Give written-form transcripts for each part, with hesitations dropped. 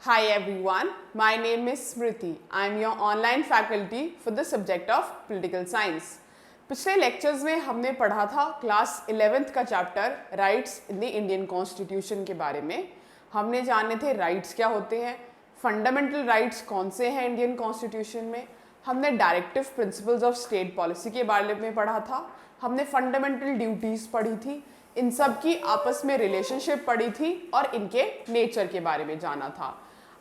Hi everyone, my name is Smriti. I am your online faculty for the subject of Political Science. पिछले lectures में हमने पढ़ा था class 11th का chapter rights in the Indian constitution के बारे में। हमने जाने थे राइट्स क्या होते हैं, फंडामेंटल राइट्स कौन से हैं इंडियन कॉन्स्टिट्यूशन में, हमने directive principles of state policy के बारे में पढ़ा था, हमने फंडामेंटल ड्यूटीज़ पढ़ी थी, इन सब की आपस में रिलेशनशिप पढ़ी थी और इनके नेचर के बारे में जाना था।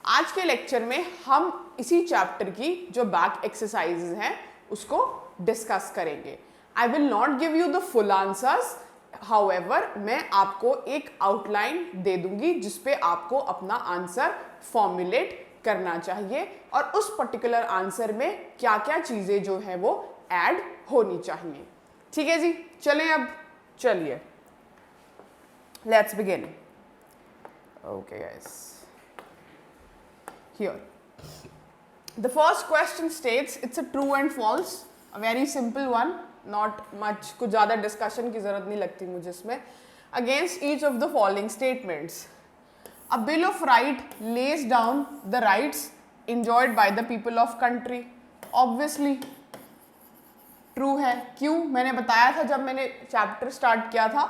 आज के लेक्चर में हम इसी चैप्टर की जो बैक एक्सरसाइजेज हैं उसको डिस्कस करेंगे। I will not give you the full answers, however मैं आपको एक आउटलाइन दे दूंगी जिसपे आपको अपना आंसर फॉर्मुलेट करना चाहिए और उस पर्टिकुलर आंसर में क्या क्या चीज़ें जो है वो ऐड होनी चाहिए। ठीक है जी, चलें अब चलिए let's begin. Okay guys, here the first question states it's a true and false, a very simple one, not much, कुछ ज़्यादा डिस्कशन की ज़रूरत नहीं लगती मुझे इसमें। against each of the following statements a bill of right lays down the rights enjoyed by the people of country, obviously true है। क्यों? मैंने बताया था जब मैंने चैप्टर स्टार्ट किया था,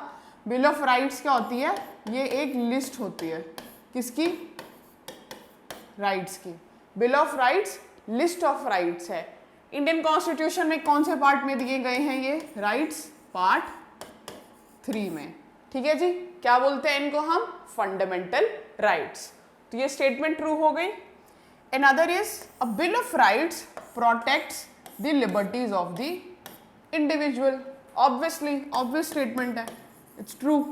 बिल ऑफ राइट्स क्या होती है, ये एक लिस्ट होती है किसकी, राइट्स की। Bill of rights list of rights है। इंडियन कॉन्स्टिट्यूशन में कौन से पार्ट में दिए गए हैं ये राइट्स, पार्ट 3 में। ठीक है जी, क्या बोलते हैं इनको हम, फंडामेंटल राइट्स। तो ये स्टेटमेंट ट्रू हो गई। Another is a bill of rights protects the liberties of the individual, obviously obvious statement है, इट्स ट्रू।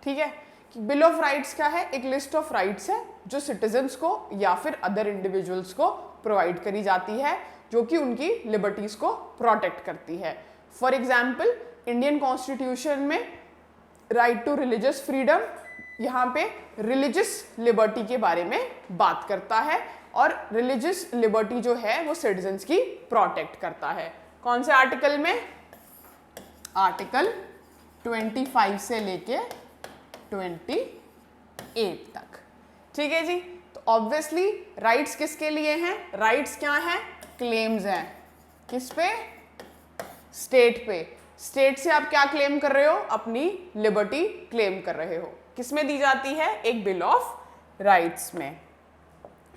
ठीक है, बिल ऑफ राइट्स क्या है, एक लिस्ट ऑफ राइट्स है जो सिटीजन्स को या फिर अदर इंडिविजुअल्स को प्रोवाइड करी जाती है जो कि उनकी लिबर्टीज को प्रोटेक्ट करती है। फॉर एग्जाम्पल इंडियन कॉन्स्टिट्यूशन में राइट टू रिलीजियस फ्रीडम, यहाँ पे रिलीजियस लिबर्टी के बारे में बात करता है और रिलीजियस लिबर्टी जो है वो सिटीजन्स की प्रोटेक्ट करता है। कौन से आर्टिकल में, आर्टिकल 25 से लेके 28 तक। ठीक है जी, तो ऑब्वियसली राइट्स किसके लिए हैं, राइट्स क्या हैं, क्लेम्स हैं। किस पे, स्टेट पे। स्टेट से आप क्या क्लेम कर रहे हो, अपनी लिबर्टी क्लेम कर रहे हो। किस में दी जाती है, एक बिल ऑफ राइट्स में।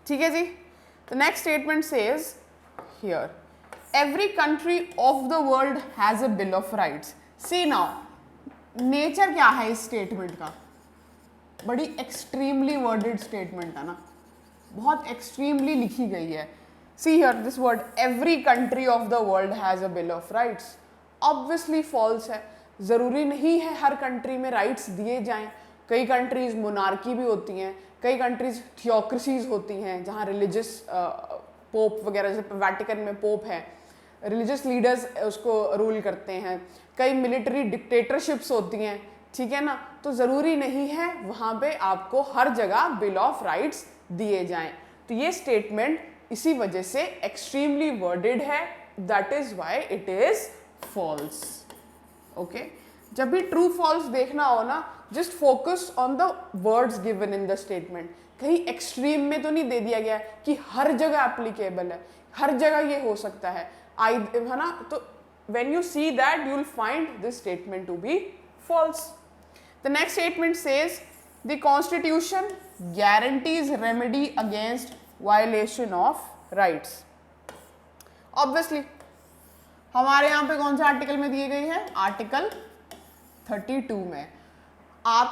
ठीक है जी, तो next statement says here every country of the world has a bill of rights. See now, nature क्या है इस स्टेटमेंट का, बड़ी एक्सट्रीमली वर्डेड स्टेटमेंट है ना, बहुत एक्सट्रीमली लिखी गई है। See here this word every country of the world has a bill of rights, obviously false है। ज़रूरी नहीं है हर कंट्री में राइट्स दिए जाएं। कई कंट्रीज मोनार्की भी होती हैं, कई कंट्रीज थियोक्रेसीज होती हैं जहाँ रिलीजियस पोप वगैरह, जैसे वेटिकन में पोप है, रिलीजियस लीडर्स उसको रूल करते हैं। कई मिलिट्री डिक्टेटरशिप्स होती हैं, ठीक है ना, तो ज़रूरी नहीं है वहाँ पे आपको हर जगह बिल ऑफ राइट्स दिए जाएं। तो ये स्टेटमेंट इसी वजह से एक्सट्रीमली वर्डेड है, that is why it is false. Okay, जब भी ट्रू फॉल्स देखना हो ना, just focus on the words given in the statement. कहीं एक्सट्रीम में तो नहीं दे दिया गया है कि हर जगह एप्लीकेबल है, हर जगह ये हो सकता है ना। तो when you see that you will find this statement to be false. The next statement says the constitution guarantees remedy against violation of rights. Obviously हमारे यहाँ पे कौन सा आर्टिकल में दिए गई है, आर्टिकल 32 में। आप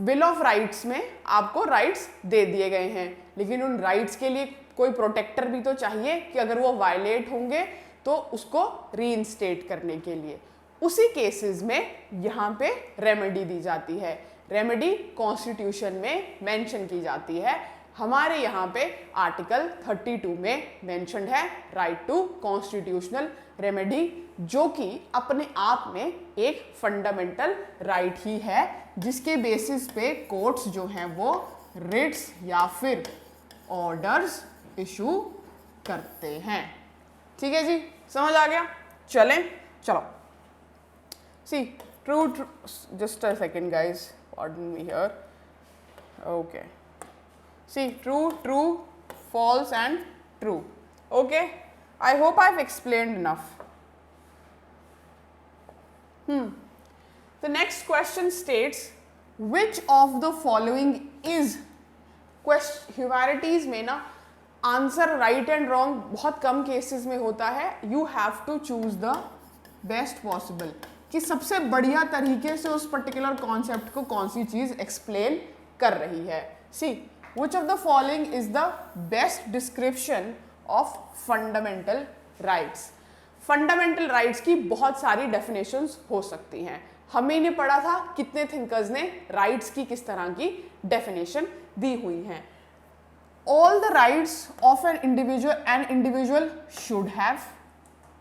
बिल ऑफ राइट्स में आपको राइट्स दे दिए गए हैं, लेकिन उन राइट्स के लिए कोई प्रोटेक्टर भी तो चाहिए कि अगर वो वायलेट होंगे तो उसको रीइंस्टेट करने के लिए। उसी केसेस में यहाँ पे रेमेडी दी जाती है। रेमेडी कॉन्स्टिट्यूशन में मेंशन की जाती है। हमारे यहाँ पे आर्टिकल 32 में मेंशन्ड है राइट टू कॉन्स्टिट्यूशनल रेमेडी, जो कि अपने आप में एक फंडामेंटल राइट ही है जिसके बेसिस पे कोर्ट्स जो हैं वो रिट्स या फिर ऑर्डर्स इशू करते हैं। ठीक है जी, समझ आ गया, चलें चलो। C true, just a second guys, pardon me here. Okay, C true true false and true. Okay, I hope I've explained enough. The next question states, which of the following is humanities में ना answer right and wrong बहुत कम cases में होता है. You have to choose the best possible, कि सबसे बढ़िया तरीके से उस पर्टिकुलर कॉन्सेप्ट को कौन सी चीज एक्सप्लेन कर रही है. सी which of the following is the best description of fundamental rights. Fundamental rights की बहुत सारी डेफिनेशंस हो सकती हैं. हमें ने पढ़ा था कितने थिंकर्स ने राइट्स की किस तरह की डेफिनेशन दी हुई हैं. All the rights of an individual should have.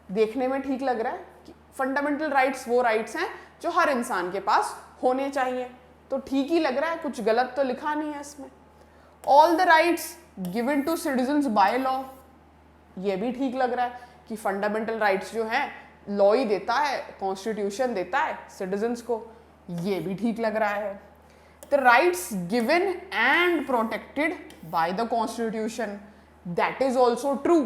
देखने में ठीक लग रहा है कि फंडामेंटल राइट्स वो राइट्स हैं जो हर इंसान के पास होने चाहिए, तो ठीक ही लग रहा है, कुछ गलत तो लिखा नहीं है इसमें. All the rights given to citizens by law, ये भी ठीक लग रहा है कि फंडामेंटल राइट्स जो हैं लॉ ही देता है, कॉन्स्टिट्यूशन देता है सिटीजन्स को, ये भी ठीक लग रहा है. The rights given and protected by the constitution, that is also true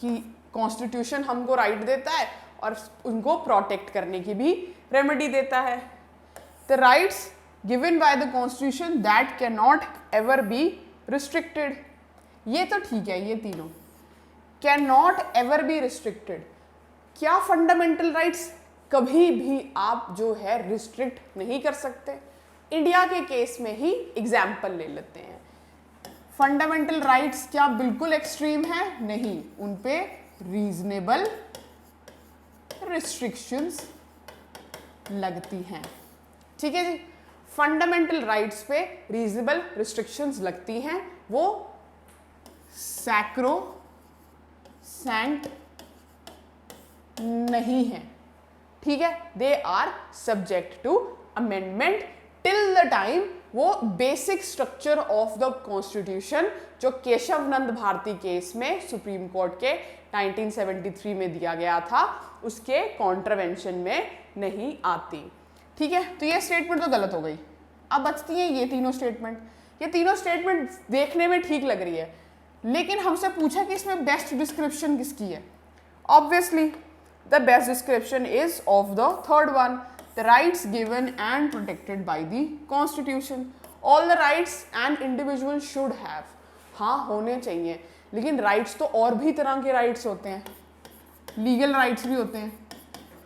कि कॉन्स्टिट्यूशन हमको राइट देता है और उनको प्रोटेक्ट करने की भी रेमेडी देता है. The rights given by the constitution that cannot ever be restricted, ये तो ठीक है. ये तीनों cannot ever be restricted, क्या फंडामेंटल राइट्स कभी भी आप जो है रिस्ट्रिक्ट नहीं कर सकते. इंडिया के केस में ही एग्जाम्पल ले लेते हैं. फंडामेंटल राइट्स क्या बिल्कुल एक्सट्रीम है? नहीं, उन पे रीजनेबल रिस्ट्रिक्शंस लगती हैं. ठीक है जी, फंडामेंटल राइट्स पे रीजनेबल रिस्ट्रिक्शंस लगती हैं, वो सैक्रो सैंक्ट नहीं है. ठीक है, they are subject to amendment till the time वो basic structure of the constitution जो केशव नंद भारती केस में सुप्रीम कोर्ट के 1973 में दिया गया था उसके कॉन्ट्रवेंशन में नहीं आती. ठीक है, तो ये स्टेटमेंट तो गलत हो गई. अब बचती हैं ये तीनों स्टेटमेंट. ये तीनों स्टेटमेंट देखने में ठीक लग रही है, लेकिन हमसे पूछा कि इसमें बेस्ट डिस्क्रिप्शन किसकी है. Obviously the best description is of the third one, the rights given and protected by the constitution. All the rights and individual should have, हाँ होने चाहिए, लेकिन राइट्स तो और भी तरह के राइट्स होते हैं. लीगल राइट्स भी होते हैं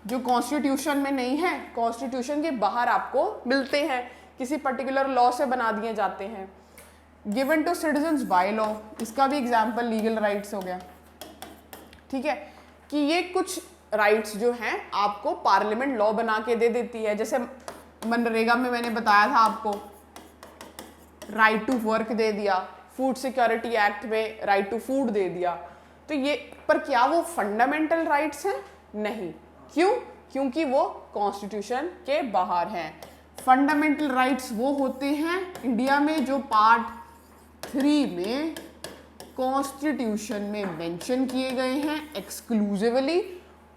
जो कॉन्स्टिट्यूशन में नहीं है, कॉन्स्टिट्यूशन के बाहर आपको मिलते हैं, किसी पर्टिकुलर लॉ से बना दिए जाते हैं. Given to citizens by law, इसका भी एग्जाम्पल लीगल राइट्स हो गया. ठीक है, कि ये कुछ राइट्स जो हैं आपको पार्लियामेंट लॉ बना के दे देती है. जैसे मनरेगा में मैंने बताया था आपको, राइट टू वर्क दे दिया, फूड सिक्योरिटी एक्ट में राइट टू फूड दे दिया. तो ये पर क्या वो फंडामेंटल राइट्स हैं? नहीं. क्यों? क्योंकि वो कॉन्स्टिट्यूशन के बाहर हैं. फंडामेंटल राइट्स वो होते हैं इंडिया में जो पार्ट 3 में कॉन्स्टिट्यूशन में मेंशन किए गए हैं एक्सक्लूसिवली,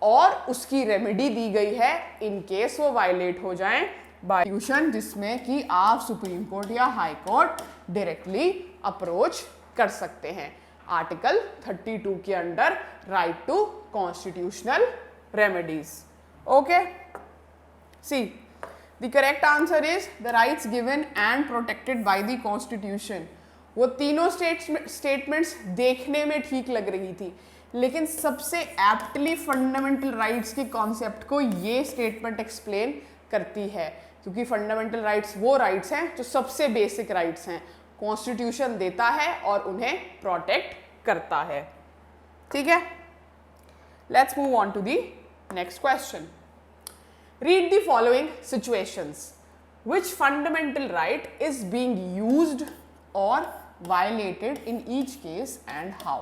और उसकी रेमेडी दी गई है इन केस वो वायलेट हो जाएं बाय कॉन्स्टिट्यूशन, जिसमें कि आप सुप्रीम कोर्ट या हाई कोर्ट डायरेक्टली अप्रोच कर सकते हैं. आर्टिकल 32 के under right to constitutional remedies. Okay, see the correct answer is the rights given and protected by the constitution. वो तीनों स्टेटमेंट्स देखने में ठीक लग रही थी, लेकिन सबसे एप्टली फंडामेंटल राइट्स के कॉन्सेप्ट को ये स्टेटमेंट एक्सप्लेन करती है, क्योंकि फंडामेंटल राइट्स वो राइट्स हैं जो सबसे बेसिक राइट्स हैं, कॉन्स्टिट्यूशन देता है और उन्हें प्रोटेक्ट करता है. ठीक है, let's move on to the next question. Read the following situations. Which fundamental right is being used or violated in each case and how?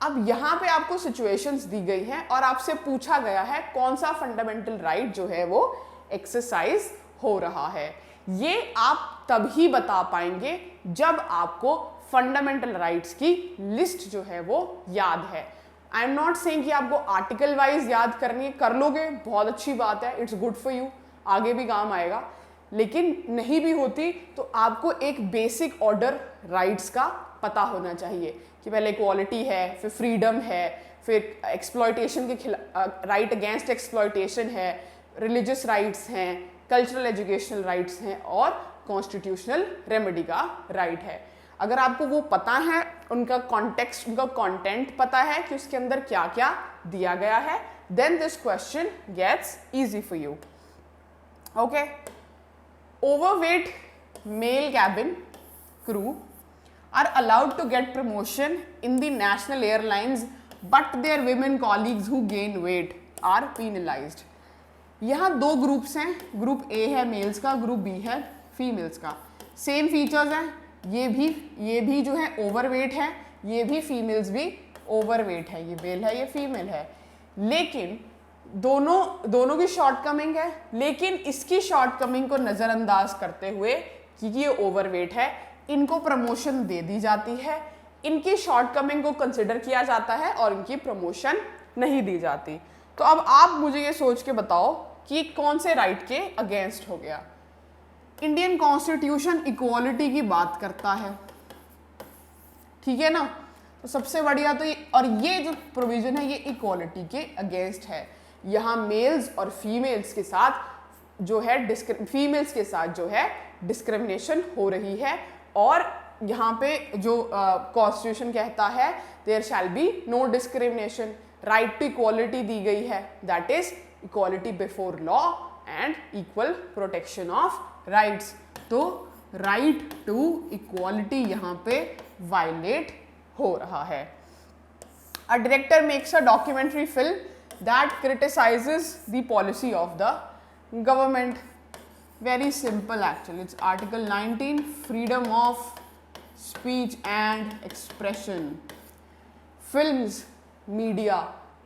अब यहाँ पे आपको situations दी गई हैं और आपसे पूछा गया है कौन सा fundamental right जो है वो exercise हो रहा है. ये आप तभी बता पाएंगे जब आपको fundamental rights की list जो है वो याद है. आई एम नॉट सेइंग कि आपको आर्टिकल वाइज याद करनी है, कर लोगे बहुत अच्छी बात है, इट्स गुड फॉर यू, आगे भी काम आएगा. लेकिन नहीं भी होती तो आपको एक बेसिक ऑर्डर राइट्स का पता होना चाहिए कि पहले इक्वालिटी है, फिर फ्रीडम है, फिर एक्सप्लॉयटेशन के खिलाफ राइट अगेंस्ट एक्सप्लॉयटेशन है, रिलीजियस राइट्स हैं, कल्चरल एजुकेशनल राइट्स हैं और कॉन्स्टिट्यूशनल रेमेडी का राइट है। अगर आपको वो पता है, उनका कॉन्टेक्स्ट, उनका कंटेंट पता है कि उसके अंदर क्या क्या दिया गया है, then this question gets easy for you. Okay. Overweight male cabin crew are allowed to get promotion in the national airlines, but their women colleagues who gain weight are penalized. यहाँ दो ग्रुप्स हैं, group A है mails का, group B है females का। Same features हैं, ये भी जो है ओवरवेट है, ये भी फीमेल्स भी ओवरवेट है, ये मेल है ये फीमेल है, लेकिन दोनों की शॉर्टकमिंग है। लेकिन इसकी शॉर्टकमिंग को नज़रअंदाज करते हुए कि ये ओवरवेट है, इनको प्रमोशन दे दी जाती है, इनकी शॉर्टकमिंग को कंसिडर किया जाता है और इनकी प्रमोशन नहीं दी जाती। तो अब आप मुझे ये सोच के बताओ कि कौन से राइट के अगेंस्ट हो गया। इंडियन कॉन्स्टिट्यूशन इक्वालिटी की बात करता है, ठीक है ना, तो सबसे बढ़िया तो ये जो प्रोविजन है ये इक्वालिटी के अगेंस्ट है। यहाँ मेल्स और फीमेल्स के साथ जो है फीमेल्स के साथ जो है डिस्क्रिमिनेशन हो रही है, और यहाँ पे जो कॉन्स्टिट्यूशन कहता है there shall be no discrimination, right to equality दी गई है, that is equality before law and equal protection of rights. तो राइट टू इक्वालिटी यहाँ पे वायलेट हो रहा है। A director makes a documentary film that criticizes the policy of the government. Very simple actually. It's Article 19, freedom of speech and expression. Films, media,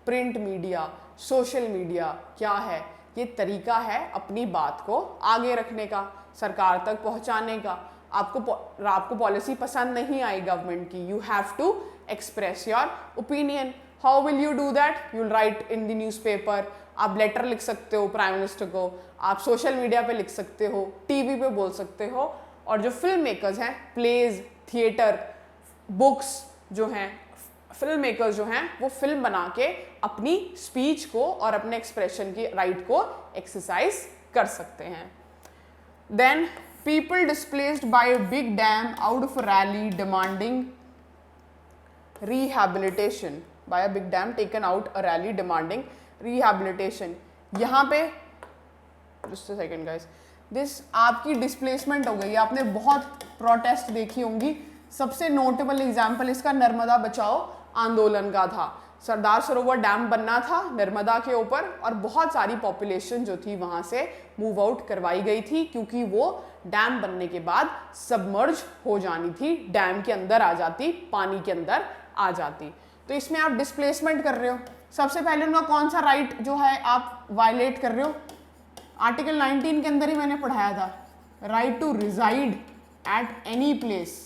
print media, social media क्या है? ये तरीका है अपनी बात को आगे रखने का, सरकार तक पहुंचाने का। आपको पॉलिसी पसंद नहीं आई गवर्नमेंट की, you have to express your opinion. How will you do that? You will write in the newspaper, आप लेटर लिख सकते हो प्राइम मिनिस्टर को, आप सोशल मीडिया पे लिख सकते हो, टीवी पे बोल सकते हो। और जो फिल्म मेकर्स हैं, प्लेज, थिएटर, बुक्स जो हैं, फिल्म मेकर्स जो हैं वो फिल्म बना के अपनी स्पीच को और अपने एक्सप्रेशन की राइट को एक्सरसाइज कर सकते हैं। Then people displaced by big dam out of rally demanding rehabilitation by a big dam taken out a rally demanding rehabilitation। यहाँ पे just a second guys, this आपकी डिस्प्लेसमेंट हो गई, आपने बहुत प्रोटेस्ट देखी होंगी। सबसे नोटेबल एग्जाम्पल इसका नर्मदा बचाओ आंदोलन का था। सरदार सरोवर डैम बनना था नर्मदा के ऊपर, और बहुत सारी पॉपुलेशन जो थी वहाँ से मूव आउट करवाई गई थी, क्योंकि वो डैम बनने के बाद सबमर्ज हो जानी थी, डैम के अंदर आ जाती, पानी के अंदर आ जाती। तो इसमें आप डिस्प्लेसमेंट कर रहे हो, सबसे पहले उनका कौन सा राइट जो है आप वायलेट कर रहे हो? आर्टिकल 19 के अंदर ही मैंने पढ़ाया था, right to reside at any place.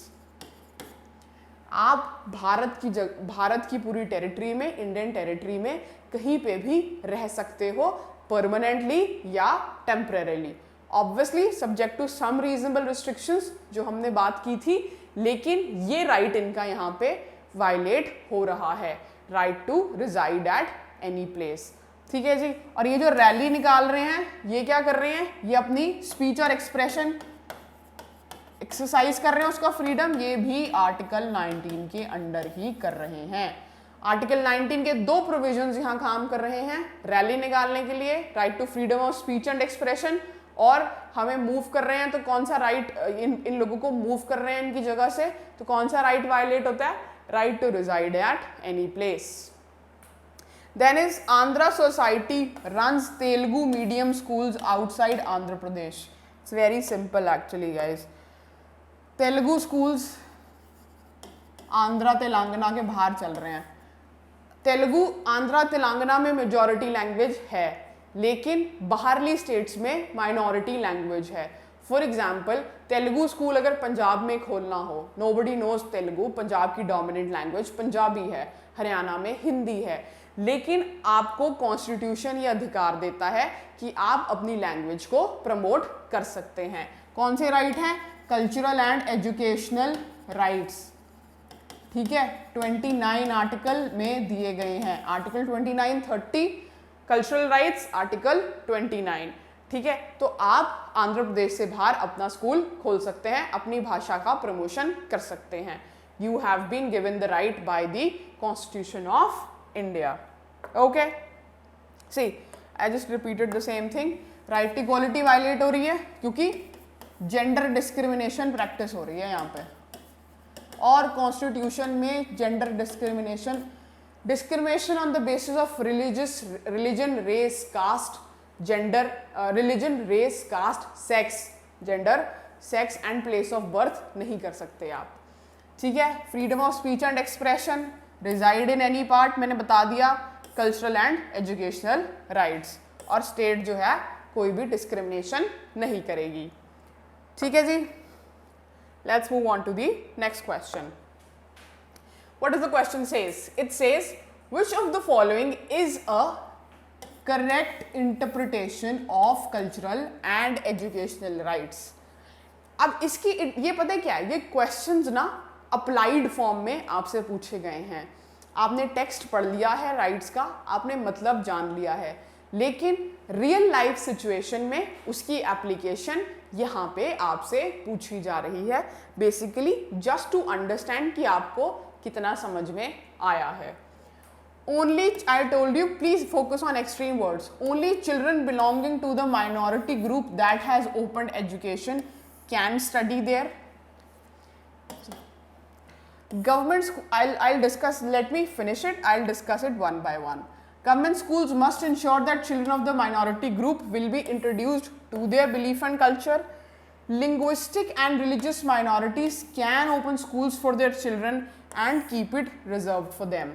आप भारत की पूरी टेरिटरी में, इंडियन टेरिटरी में कहीं पे भी रह सकते हो, परमानेंटली या temporarily, obviously subject to some reasonable restrictions जो हमने बात की थी। लेकिन ये राइट इनका यहाँ पे वायलेट हो रहा है, right to reside at any place, ठीक है जी। और ये जो रैली निकाल रहे हैं, ये क्या कर रहे हैं? ये अपनी स्पीच और एक्सप्रेशन एक्सरसाइज कर रहे हैं, उसका फ्रीडम, ये भी आर्टिकल 19 के अंडर ही कर रहे हैं। आर्टिकल 19 के दो प्रोविजंस यहाँ काम कर रहे हैं, रैली निकालने के लिए right to freedom of speech and expression, और हमें मूव कर रहे हैं तो कौन सा राइट, इन लोगों को मूव कर रहे हैं इनकी जगह से, तो कौन सा राइट वायलेट होता है? Right to reside at any place. Then is Andhra society runs Telugu medium schools outside Andhra Pradesh. It's very simple actually guys. Telugu schools Andhra Telangana के बाहर चल रहे हैं। तेलुगु आंध्रा तेलंगाना में मेजॉरिटी लैंग्वेज है, लेकिन बाहरली स्टेट्स में माइनॉरिटी लैंग्वेज है। फॉर एग्जाम्पल, तेलुगु स्कूल अगर पंजाब में खोलना हो, नोबडी नोज तेलुगु, पंजाब की डोमिनेंट लैंग्वेज पंजाबी है, हरियाणा में हिंदी है, लेकिन आपको कॉन्स्टिट्यूशन ये अधिकार देता है कि आप अपनी लैंग्वेज को प्रमोट कर सकते हैं। कौन से राइट हैं? कल्चरल एंड एजुकेशनल राइट्स, ठीक है, 29 आर्टिकल में दिए गए हैं। आर्टिकल 29, 30 कल्चरल राइट्स, आर्टिकल 29, ठीक है। तो आप आंध्र प्रदेश से बाहर अपना स्कूल खोल सकते हैं, अपनी भाषा का प्रमोशन कर सकते हैं। You have been given the right by the constitution of India. Okay, see I just repeated the same thing. Right equality violate हो रही है क्योंकि जेंडर डिस्क्रिमिनेशन प्रैक्टिस हो रही है यहाँ पे, और कॉन्स्टिट्यूशन में gender discrimination on the basis of religion, race, caste, gender, religion, race, caste, sex, gender, sex and place of birth नहीं कर सकते आप, ठीक है। Freedom of speech and expression, reside in any part, मैंने बता दिया, कल्चरल एंड एजुकेशनल राइट्स, और स्टेट जो है कोई भी डिस्क्रिमिनेशन नहीं करेगी, ठीक है जी। Let's move on to the next question. What does the question says? It says, which of the following is a correct interpretation of cultural and educational rights? अब इसकी ये पता है क्या है, ये क्वेश्चंस ना अप्लाइड फॉर्म में आपसे पूछे गए हैं। आपने टेक्स्ट पढ़ लिया है राइट्स का, आपने मतलब जान लिया है, लेकिन रियल लाइफ सिचुएशन में उसकी एप्लीकेशन यहाँ पे आपसे पूछी जा रही है, बेसिकली जस्ट टू अंडरस्टैंड कि आपको कितना समझ में आया है। Only, I told you, please focus on extreme words. Only children belonging to the minority group that has opened education can study there. Government, I'll discuss, let me finish it, I'll discuss it one by one. Government schools must ensure that children of the minority group will be introduced to their belief and culture. Linguistic and religious minorities can open schools for their children and keep it reserved for them.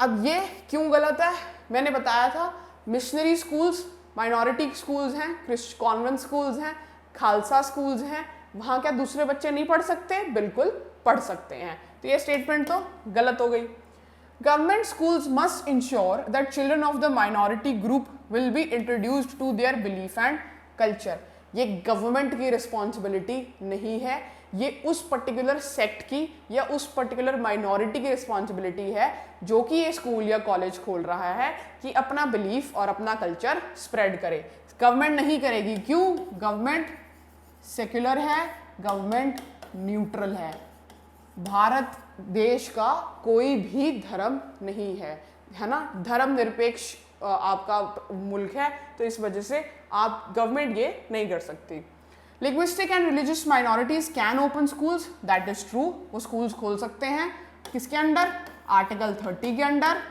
अब ये क्यों गलत है? मैंने बताया था, missionary schools minority schools हैं, convent schools हैं, खालसा स्कूल्स हैं, वहाँ क्या दूसरे बच्चे नहीं पढ़ सकते? बिल्कुल पढ़ सकते हैं। तो ये स्टेटमेंट तो गलत हो गई। Government schools must ensure that children of the minority group will be introduced to their belief and culture. ये गवर्नमेंट की रिस्पॉन्सिबिलिटी नहीं है, ये उस पर्टिकुलर सेक्ट की या उस पर्टिकुलर माइनॉरिटी की रिस्पॉन्सिबिलिटी है जो कि ये स्कूल या कॉलेज खोल रहा है कि अपना बिलीफ और अपना कल्चर स्प्रेड करे। गवर्नमेंट नहीं करेगी, क्यों? गवर्नमेंट सेक्युलर है, गवर्नमेंट न्यूट्रल है। भारत देश का कोई भी धर्म नहीं है ना, धर्मनिरपेक्ष आपका मुल्क है, तो इस वजह से आप गवर्नमेंट ये नहीं कर सकती। Linguistic and religious minorities can open schools, that is true, वो स्कूल्स खोल सकते हैं। किसके अंडर? आर्टिकल 30 के अंडर,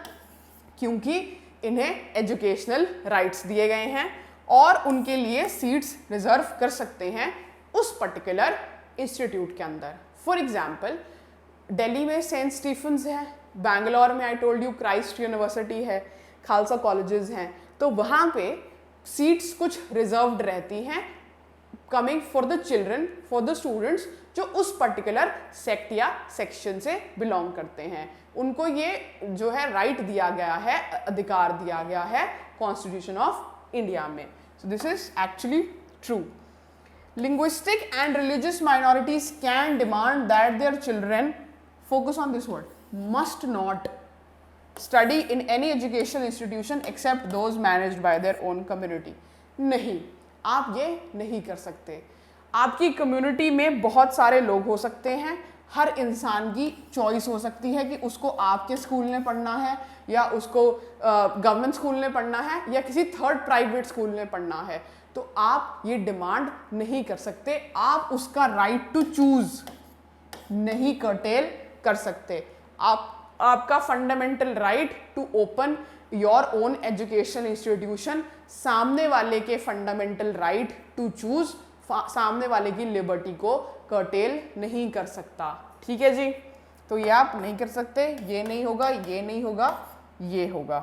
क्योंकि इन्हें एजुकेशनल राइट्स दिए गए हैं और उनके लिए सीट्स रिजर्व कर सकते हैं उस पर्टिकुलर इंस्टीट्यूट के अंदर। फॉर एग्जाम्पल, दिल्ली में सेंट स्टीफेंस है, बैंगलोर में I told you Christ university है, खालसा कॉलेजेस हैं, तो वहाँ पे सीट्स कुछ रिजर्व्ड रहती हैं coming for the children, for the students जो उस पर्टिकुलर सेक्ट या सेक्शन से बिलोंग करते हैं। उनको ये जो है राइट दिया गया है, अधिकार दिया गया है कॉन्स्टिट्यूशन ऑफ इंडिया में। सो this is actually true. Linguistic and religious minorities can demand that their children, focus on this word, must not study in any educational institution except those managed by their own community. नहीं, आप ये नहीं कर सकते। आपकी community में बहुत सारे लोग हो सकते हैं, हर इंसान की चॉइस हो सकती है कि उसको आपके स्कूल में पढ़ना है या उसको गवर्नमेंट स्कूल में पढ़ना है या किसी थर्ड प्राइवेट स्कूल में पढ़ना है, तो आप ये डिमांड नहीं कर सकते, आप उसका राइट टू चूज नहीं कर्टेल कर सकते। आपका fundamental right to open your own education institution सामने वाले के फंडामेंटल राइट टू चूज, सामने वाले की लिबर्टी को कर्टेल नहीं कर सकता। ठीक है जी, तो ये आप नहीं कर सकते, ये नहीं होगा, ये नहीं होगा, ये होगा।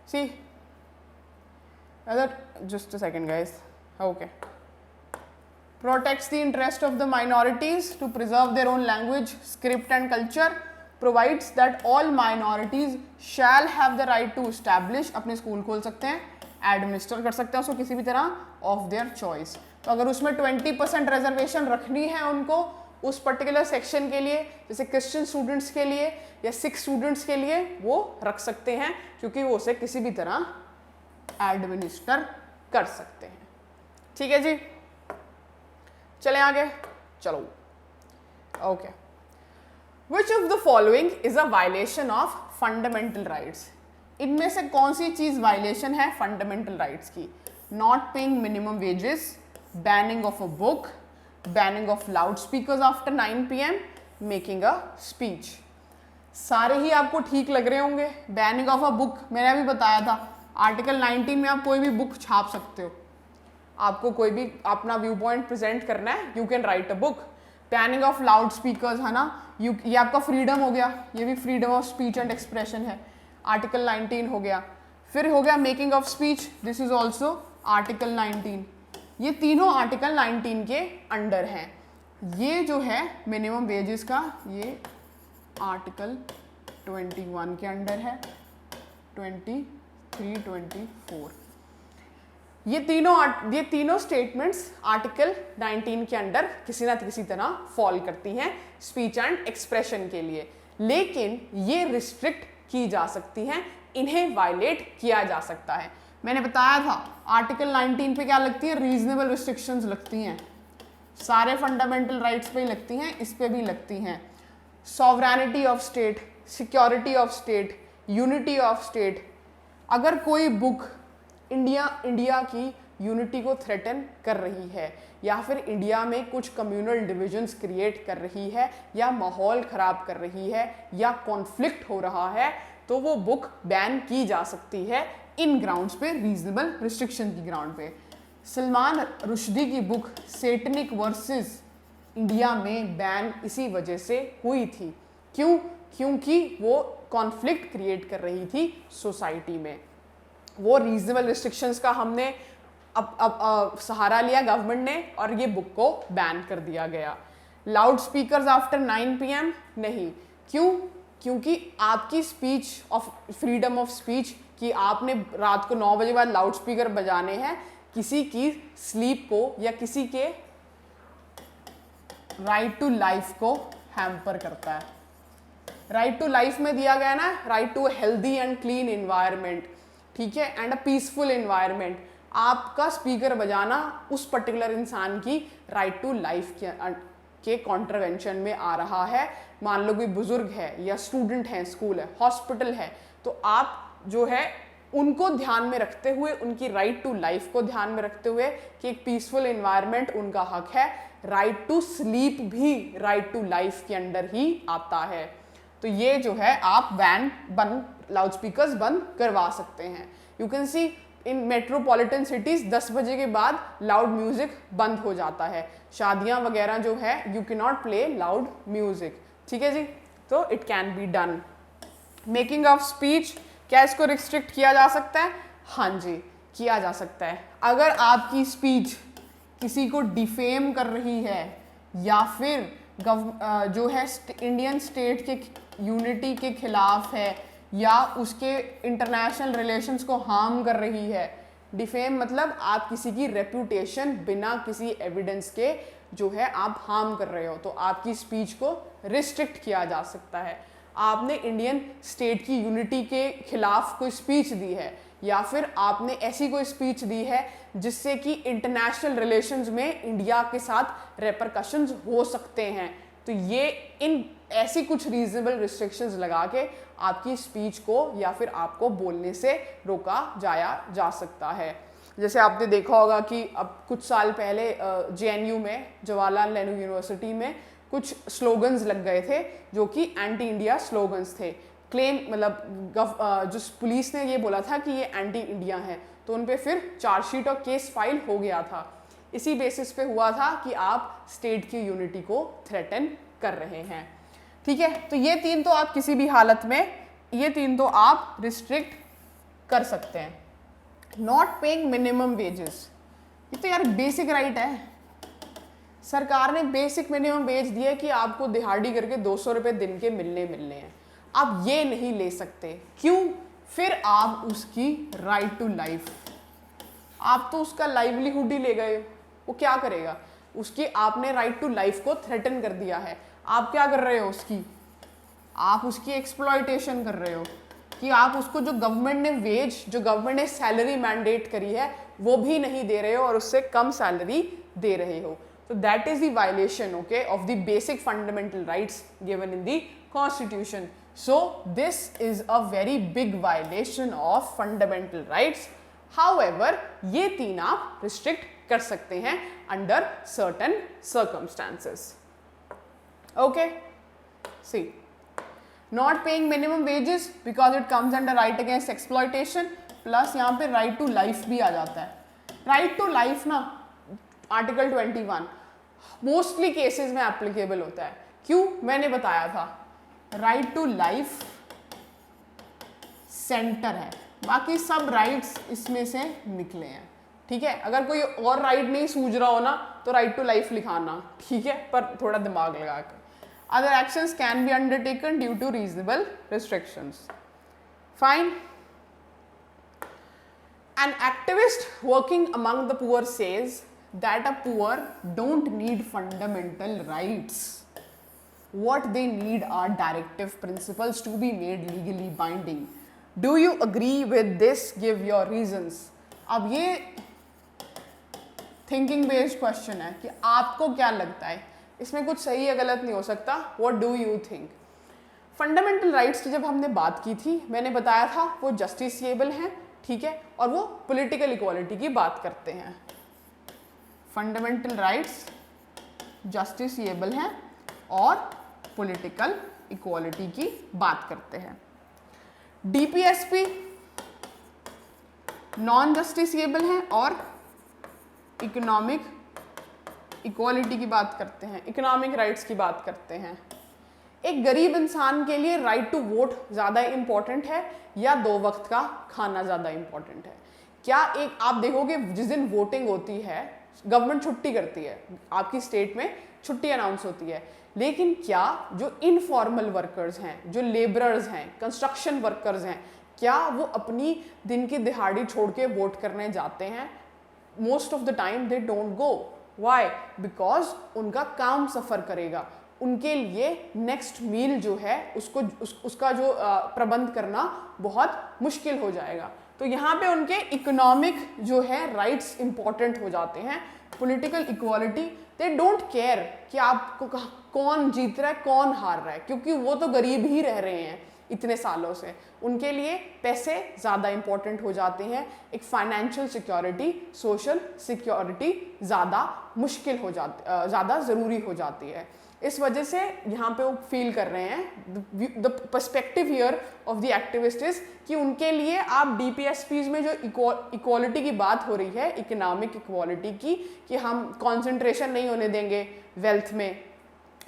सी just a second guys, okay, protects the interest of the minorities to preserve their own language, script and culture, provides that all minorities shall have the right to establish, अपने स्कूल खोल सकते हैं, एडमिनिस्टर कर सकते हैं उसको किसी भी तरह ऑफ देयर चॉइस। तो अगर उसमें 20% रिजर्वेशन रखनी है उनको उस पर्टिकुलर सेक्शन के लिए, जैसे क्रिश्चियन स्टूडेंट्स के लिए या सिख स्टूडेंट्स के लिए, वो रख सकते हैं क्योंकि वो उसे किसी भी तरह एडमिनिस्टर कर सकते हैं। ठीक है जी, चले आगे, चलो okay. Which of the following is a violation of fundamental rights, इनमें से कौन सी चीज वायलेशन है फंडामेंटल राइट्स की? Not paying minimum wages, banning of a book, banning of loud speakers after 9 PM, making a speech. सारे ही आपको ठीक लग रहे होंगे। बैनिंग ऑफ अ बुक मैंने अभी बताया था, आर्टिकल 19 में आप कोई भी बुक छाप सकते हो, आपको कोई भी अपना व्यू पॉइंट प्रेजेंट करना है, you can write a book. Banning of loud speakers है ना, ये आपका फ्रीडम हो गया, ये भी freedom of speech and expression है, आर्टिकल 19 हो गया। फिर हो गया making of speech, this is also article 19। ये तीनों आर्टिकल 19 के अंडर हैं। ये जो है मिनिमम वेजेस का, ये आर्टिकल 21 के अंडर है, 23, 24। ये तीनों स्टेटमेंट्स आर्टिकल 19 के अंडर किसी ना किसी तरह फॉल करती हैं स्पीच एंड एक्सप्रेशन के लिए, लेकिन ये रिस्ट्रिक्ट की जा सकती हैं, इन्हें वायलेट किया जा सकता है। मैंने बताया था आर्टिकल 19 पे क्या लगती है, रीजनेबल रिस्ट्रिक्शंस लगती हैं, सारे फंडामेंटल राइट्स पे ही लगती हैं, इस पे भी लगती हैं। Sovereignty of state, security of state, unity of state. अगर कोई बुक इंडिया की यूनिटी को थ्रेटन कर रही है या फिर इंडिया में कुछ कम्युनल डिविजन्स क्रिएट कर रही है या माहौल ख़राब कर रही है या कॉन्फ्लिक्ट हो रहा है, तो वो बुक बैन की जा सकती है इन ग्राउंड्स पे, रीजनेबल रिस्ट्रिक्शन की ग्राउंड पे। सलमान रुश्दी की बुक सेटनिक वर्सेस इंडिया में बैन इसी वजह से हुई थी। क्यों? क्योंकि वो कॉन्फ्लिक्ट क्रिएट कर रही थी सोसाइटी में। वो रीजनेबल रिस्ट्रिक्शंस का हमने अब सहारा लिया गवर्नमेंट ने और ये बुक को बैन कर दिया गया। लाउड स्पीकर्स आफ्टर 9 PM नहीं। क्यों? क्योंकि आपकी speech of freedom of speech कि आपने रात को 9 बजे बाद लाउड स्पीकर बजाने हैं, किसी की स्लीप को या किसी के राइट टू लाइफ को हैम्पर करता है। राइट टू लाइफ में दिया गया ना, right to healthy and clean environment, ठीक है, एंड अ पीसफुल एनवायरनमेंट। आपका स्पीकर बजाना उस पर्टिकुलर इंसान की राइट टू लाइफ के कॉन्ट्रवेंशन में आ रहा है। मान लो कोई बुजुर्ग है या स्टूडेंट है, स्कूल है, हॉस्पिटल है, तो आप जो है उनको ध्यान में रखते हुए, उनकी राइट टू लाइफ को ध्यान में रखते हुए कि एक पीसफुल एनवायरनमेंट उनका हक है, राइट टू स्लीप भी राइट टू लाइफ के अंडर ही आता है। तो ये जो है आप लाउड स्पीकर्स बंद करवा सकते हैं। You can see in metropolitan cities 10 बजे के बाद लाउड म्यूजिक बंद हो जाता है। शादियां वगैरह जो है you can not play loud music, ठीक है जी, तो it can be done. Making of speech, क्या इसको रिस्ट्रिक्ट किया जा सकता है? हाँ जी, किया जा सकता है। अगर आपकी स्पीच किसी को डिफेम कर रही है या फिर जो है इंडियन स्टेट के यूनिटी के खिलाफ है या उसके इंटरनेशनल रिलेशंस को हार्म कर रही है। डिफेम मतलब आप किसी की रेपुटेशन बिना किसी एविडेंस के जो है आप हार्म कर रहे हो, तो आपकी स्पीच को रिस्ट्रिक्ट किया जा सकता है। आपने इंडियन स्टेट की यूनिटी के खिलाफ कोई स्पीच दी है या फिर आपने ऐसी कोई स्पीच दी है जिससे कि इंटरनेशनल रिलेशंस में इंडिया के साथ रेपरकशंस हो सकते हैं, तो ये इन ऐसी कुछ रीजनेबल रिस्ट्रिक्शंस लगा के आपकी स्पीच को या फिर आपको बोलने से रोका जाया जा सकता है। जैसे आपने देखा होगा कि अब कुछ साल पहले JNU में, जवाहरलाल नेहरू यूनिवर्सिटी में कुछ स्लोगन्स लग गए थे जो कि एंटी इंडिया स्लोगन्स थे। क्लेम मतलब जो पुलिस ने ये बोला था कि ये एंटी इंडिया है, तो उन पे फिर चार्जशीट और केस फाइल हो गया था। इसी बेसिस पे हुआ था कि आप स्टेट की यूनिटी को थ्रेटन कर रहे हैं, ठीक है। तो ये तीन तो आप किसी भी हालत में, ये तीन तो आप रिस्ट्रिक्ट कर सकते हैं। नॉट पेइंग मिनिमम वेजेस, ये तो यार बेसिक राइट है। सरकार ने बेसिक मिनिमम वेज दिया है कि आपको दिहाड़ी करके 200 रुपये दिन के मिलने हैं, आप ये नहीं ले सकते। क्यों? फिर आप उसकी राइट टू लाइफ, आप तो उसका लाइवलीहुड ही ले गए, वो क्या करेगा? उसकी आपने राइट टू लाइफ को थ्रेटन कर दिया है। आप क्या कर रहे हो? आप उसकी एक्सप्लॉयटेशन कर रहे हो कि आप उसको जो गवर्नमेंट ने वेज, जो गवर्नमेंट ने सैलरी मैंडेट करी है वो भी नहीं दे रहे हो और उससे कम सैलरी दे रहे हो। तो that is the violation, okay, of the basic fundamental rights given in the constitution. So this is a very big violation of fundamental rights. However ये 3 आप रिस्ट्रिक्ट कर सकते हैं under certain circumstances. Okay, see, not paying minimum wages because it comes under right against exploitation, plus यहाँ पे right to life भी आ जाता है। राइट टू लाइफ ना आर्टिकल 21 मोस्टली केसेस में एप्लीकेबल होता है। क्यों? मैंने बताया था, राइट टू लाइफ सेंटर है, बाकी सब राइट्स इसमें से निकले हैं। ठीक है, अगर कोई और राइट नहीं सूझ रहा हो ना तो राइट टू लाइफ लिखाना, ठीक है, पर थोड़ा दिमाग लगा कर। Other actions can be undertaken due to reasonable restrictions. Fine. An activist working among the poor says that a poor don't need fundamental rights. What they need are directive principles to be made legally binding. Do you agree with this? Give your reasons. अब ये thinking based question है कि आपको क्या लगता है, इसमें कुछ सही या गलत नहीं हो सकता। What do you think? Fundamental rights की जब हमने बात की थी, मैंने बताया था वो जस्टिसिएबल हैं, ठीक है, और वो पॉलिटिकल इक्वालिटी की बात करते हैं। फंडामेंटल राइट्स जस्टिसिएबल हैं और पॉलिटिकल इक्वालिटी की बात करते हैं। डीपीएसपी नॉन जस्टिसिएबल हैं और इकोनॉमिक इक्वालिटी की बात करते हैं, इकोनॉमिक राइट्स की बात करते हैं। एक गरीब इंसान के लिए राइट टू वोट ज़्यादा इम्पॉर्टेंट है या 2 वक्त का खाना ज़्यादा इम्पॉर्टेंट है? क्या एक आप देखोगे जिस दिन वोटिंग होती है गवर्नमेंट छुट्टी करती है, आपकी स्टेट में छुट्टी अनाउंस होती है, लेकिन क्या जो इनफॉर्मल वर्कर्स हैं, जो लेबरर्स हैं, कंस्ट्रक्शन वर्कर्स हैं, क्या वो अपनी दिन की दिहाड़ी छोड़ के वोट करने जाते हैं? Most of the time they don't go. Why? Because उनका काम सफ़र करेगा, उनके लिए नेक्स्ट मील जो है उसका जो प्रबंध करना बहुत मुश्किल हो जाएगा। तो यहाँ पे उनके इकोनॉमिक जो है राइट्स इंपॉर्टेंट हो जाते हैं। Political equality, they don't care कि आपको कौन जीत रहा है कौन हार रहा है, क्योंकि वो तो गरीब ही रह रहे हैं इतने सालों से, उनके लिए पैसे ज़्यादा इम्पॉर्टेंट हो जाते हैं। एक फाइनेंशियल सिक्योरिटी, सोशल सिक्योरिटी ज़्यादा मुश्किल हो जाती, ज़्यादा ज़रूरी हो जाती है। इस वजह से यहाँ पे वो फील कर रहे हैं, the perspective here of the activist is कि उनके लिए आप डीपीएसपीज में जो इक्वालिटी की बात हो रही है, इकोनॉमिक इक्वालिटी की, कि हम कॉन्सेंट्रेशन नहीं होने देंगे वेल्थ में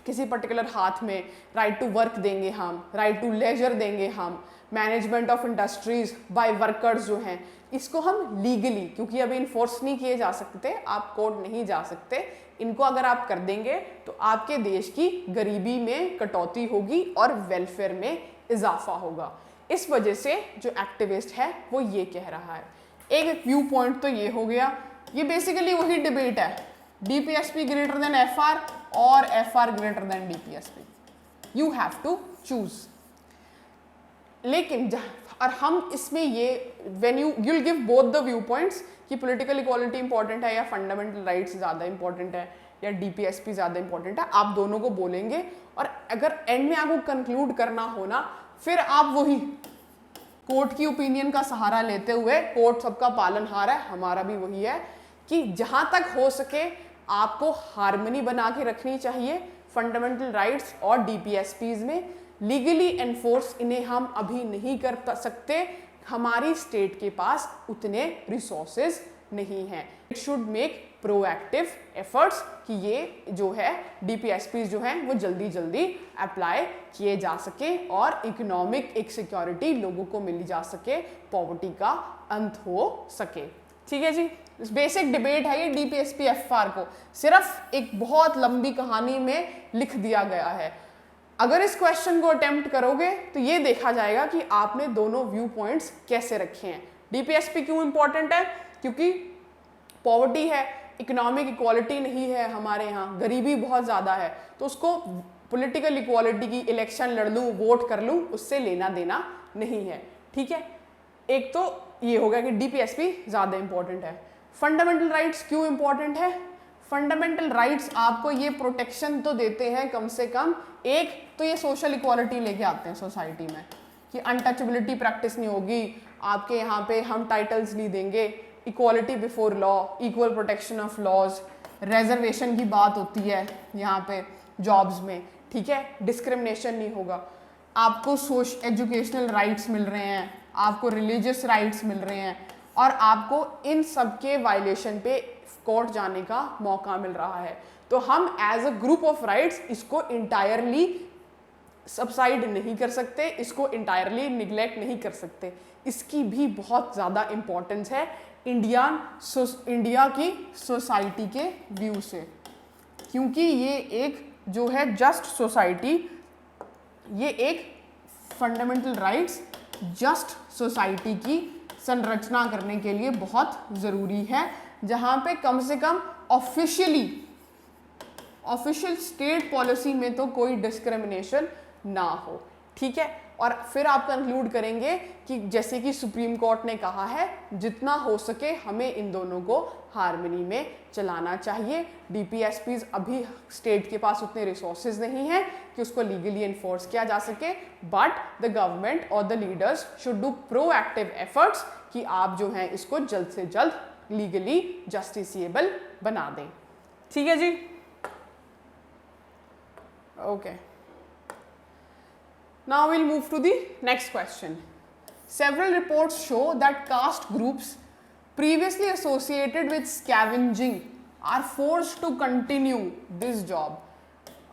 किसी पर्टिकुलर हाथ में, राइट टू वर्क देंगे हम, राइट टू लेजर देंगे हम, management of industries by workers जो हैं, इसको हम लीगली, क्योंकि अभी इन्फोर्स नहीं किए जा सकते, आप कोर्ट नहीं जा सकते, इनको अगर आप कर देंगे तो आपके देश की गरीबी में कटौती होगी और वेलफेयर में इजाफा होगा। इस वजह से जो एक्टिविस्ट है वो ये कह रहा है। एक व्यू पॉइंट तो ये हो गया, ये बेसिकली वही डिबेट है, डीपीएसपी ग्रेटर देन एफआर और FR greater than DPSP, you have to choose. लेकिन और हम इसमें ये when you will give both the view points कि पॉलिटिकल इक्वालिटी इंपॉर्टेंट है या फंडामेंटल राइट्स ज़्यादा इंपॉर्टेंट है या डीपीएसपी ज़्यादा इंपॉर्टेंट है, आप दोनों को बोलेंगे, और अगर एंड में आपको कंक्लूड करना हो ना, फिर आप वही कोर्ट की ओपिनियन का सहारा लेते हुए, कोर्ट सबका पालनहार है, हमारा भी वही है कि जहाँ तक हो सके आपको हार्मनी बना के रखनी चाहिए फंडामेंटल राइट्स और डीपीएसपीज में। लीगली एनफोर्स इन्हें हम अभी नहीं कर सकते, हमारी स्टेट के पास उतने रिसोर्सेज नहीं हैं। It should make proactive efforts कि ये जो है डीपीएसपीज जो हैं वो जल्दी जल्दी अप्लाई किए जा सके और इकोनॉमिक एक सिक्योरिटी लोगों को मिली जा सके, पॉवर्टी का अंत हो सके। ठीक है जी, बेसिक डिबेट है ये डीपीएसपी एफआर को सिर्फ एक बहुत लंबी कहानी में लिख दिया गया है। अगर इस क्वेश्चन को अटेम्प्ट करोगे तो ये देखा जाएगा कि आपने दोनों व्यू पॉइंट्स कैसे रखे हैं। डीपीएसपी क्यों इंपॉर्टेंट है? क्योंकि पॉवर्टी है, इकोनॉमिक इक्वालिटी नहीं है हमारे यहाँ, गरीबी बहुत ज़्यादा है, तो उसको पॉलिटिकल इक्वालिटी की इलेक्शन लड़ लूँ, वोट कर लूँ, उससे लेना देना नहीं है। ठीक है, एक तो ये होगा कि डीपीएसपी ज़्यादा इंपॉर्टेंट है। फंडामेंटल राइट्स क्यों इंपॉर्टेंट है? फंडामेंटल राइट्स आपको ये प्रोटेक्शन तो देते हैं कम से कम, एक तो ये सोशल इक्वालिटी लेके आते हैं सोसाइटी में कि अनटचेबिलिटी प्रैक्टिस नहीं होगी, आपके यहाँ पे हम टाइटल्स नहीं देंगे, equality before law, equal protection of laws, reservation की बात होती है यहाँ पे जॉब्स में, ठीक है, डिस्क्रिमिनेशन नहीं होगा, आपको एजुकेशनल राइट्स मिल रहे हैं, आपको रिलीजियस राइट्स मिल रहे हैं, और आपको इन सब के वायलेशन पे कोर्ट जाने का मौका मिल रहा है। तो हम as a group of rights इसको इंटायरली सबसाइड नहीं कर सकते, इसको इंटायरली निगलेक्ट नहीं कर सकते, इसकी भी बहुत ज़्यादा इम्पोर्टेंस है इंडिया की सोसाइटी के व्यू से, क्योंकि ये एक जो है जस्ट सोसाइटी, ये एक फंडामेंटल राइट्स जस्ट सोसाइटी की संरचना करने के लिए बहुत ज़रूरी है, जहाँ पे कम से कम ऑफिशियल स्टेट पॉलिसी में तो कोई डिस्क्रिमिनेशन ना हो। ठीक है, और फिर आप कंक्लूड करेंगे कि जैसे कि सुप्रीम कोर्ट ने कहा है, जितना हो सके हमें इन दोनों को हार्मनी में चलाना चाहिए। डीपीएसपीज अभी स्टेट के पास उतने रिसोर्सेज नहीं हैं कि उसको लीगली इन्फोर्स किया जा सके, बट द गवर्नमेंट और the leaders should do proactive efforts कि आप जो हैं इसको जल्द से जल्द लीगली जस्टिसिएबल बना दें। ठीक है जी, okay. Now we'll move to the next question. Several reports show that caste groups previously associated with scavenging are forced to continue this job.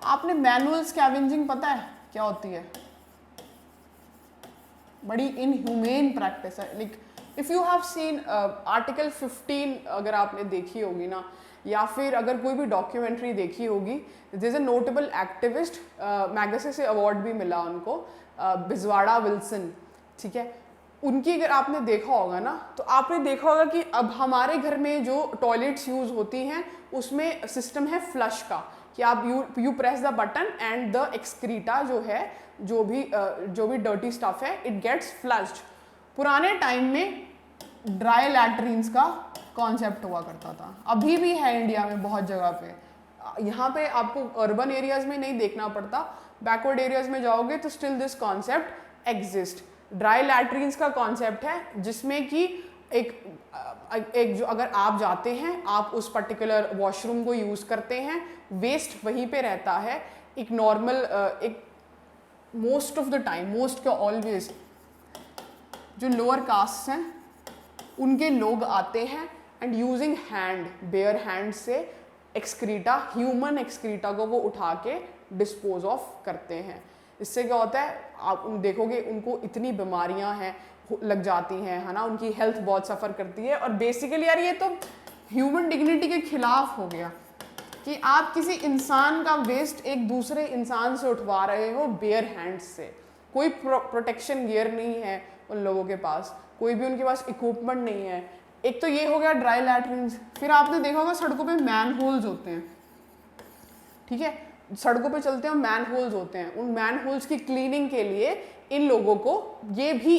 आपने मैनुअल स्कैवेंजिंग पता है क्या होती है? बड़ी इनह्यूमेन प्रैक्टिस है। Like if you have seen article 15 अगर आपने देखी होगी ना, या फिर अगर कोई भी डॉक्यूमेंट्री देखी होगी, this is a notable activist, Magsaysay से अवार्ड भी मिला उनको, बिजवाड़ा विल्सन, ठीक है, उनकी अगर आपने देखा होगा ना, तो आपने देखा होगा कि अब हमारे घर में जो टॉयलेट्स यूज़ होती हैं उसमें सिस्टम है फ्लश का, कि आप you press the button and the excreta जो है, जो भी डर्टी स्टफ है, इट गेट्स फ्लश्ड। पुराने टाइम में ड्राई लैट्रिन्स का कॉन्सेप्ट हुआ करता था, अभी भी है इंडिया में बहुत जगह पे। यहाँ पे आपको अर्बन एरियाज में नहीं देखना पड़ता, बैकवर्ड एरियाज में जाओगे तो still this concept exist. Dry latrines का कॉन्सेप्ट है जिसमें कि एक जो अगर आप जाते हैं, आप उस पर्टिकुलर वॉशरूम को यूज़ करते हैं, वेस्ट वहीं पे रहता है, एक नॉर्मल एक most of the time, most क्या ऑलवेज, जो लोअर कास्ट हैं उनके लोग आते हैं and using hand, bare hand से एक्सक्रीटा, ह्यूमन एक्सक्रीटा को वो उठा के डिस्पोज ऑफ करते हैं। इससे क्या होता है, आप देखोगे उनको इतनी बीमारियां हैं लग जाती हैं, है ना, उनकी हेल्थ बहुत सफ़र करती है। और बेसिकली यार ये तो ह्यूमन डिग्निटी के खिलाफ हो गया कि आप किसी इंसान का वेस्ट एक दूसरे इंसान से उठवा रहे हो बेयर हैंड्स से। कोई प्रोटेक्शन गियर नहीं है उन लोगों के पास, कोई भी उनके पास इक्विपमेंट नहीं है। एक तो ये हो गया ड्राई लैट्रिन्स। फिर आपने देखा होगा सड़कों पे मैन होल्स होते हैं, ठीक है, सड़कों पे चलते हैं मैन होल्स होते हैं, उन मैन होल्स की क्लीनिंग के लिए इन लोगों को, ये भी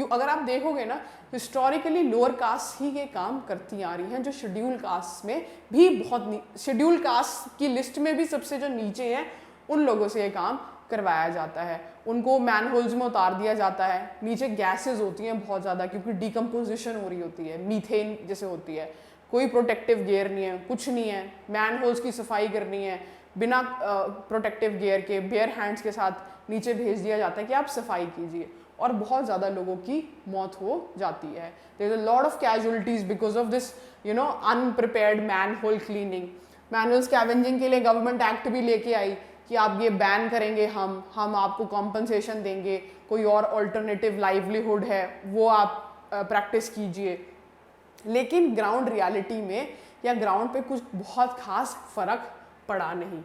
अगर आप देखोगे ना, हिस्टोरिकली लोअर कास्ट ही ये काम करती आ रही हैं, जो शेड्यूल कास्ट में भी बहुत, शेड्यूल कास्ट की लिस्ट में भी सबसे जो नीचे हैं उन लोगों से ये काम करवाया जाता है। उनको मैन होल्स में उतार दिया जाता है, नीचे गैसेस होती हैं बहुत ज़्यादा क्योंकि डिकम्पोजिशन हो रही होती है, मीथेन जैसे होती है, कोई प्रोटेक्टिव गियर नहीं है, कुछ नहीं है, मैन होल्स की सफाई करनी है, बिना प्रोटेक्टिव गियर के बेयर हैंड्स के साथ नीचे भेज दिया जाता है कि आप सफाई कीजिए, और बहुत ज़्यादा लोगों की मौत हो जाती है। There is a lot of casualties because of this unprepared manhole cleaning. Manual scavenging के लिए गवर्नमेंट एक्ट भी लेके आई कि आप ये बैन करेंगे, हम आपको कॉम्पनसेशन देंगे, कोई और ऑल्टरनेटिव लाइवलीहुड है वो आप प्रैक्टिस कीजिए, लेकिन ग्राउंड रियलिटी में या ग्राउंड पे कुछ बहुत खास फर्क पड़ा नहीं।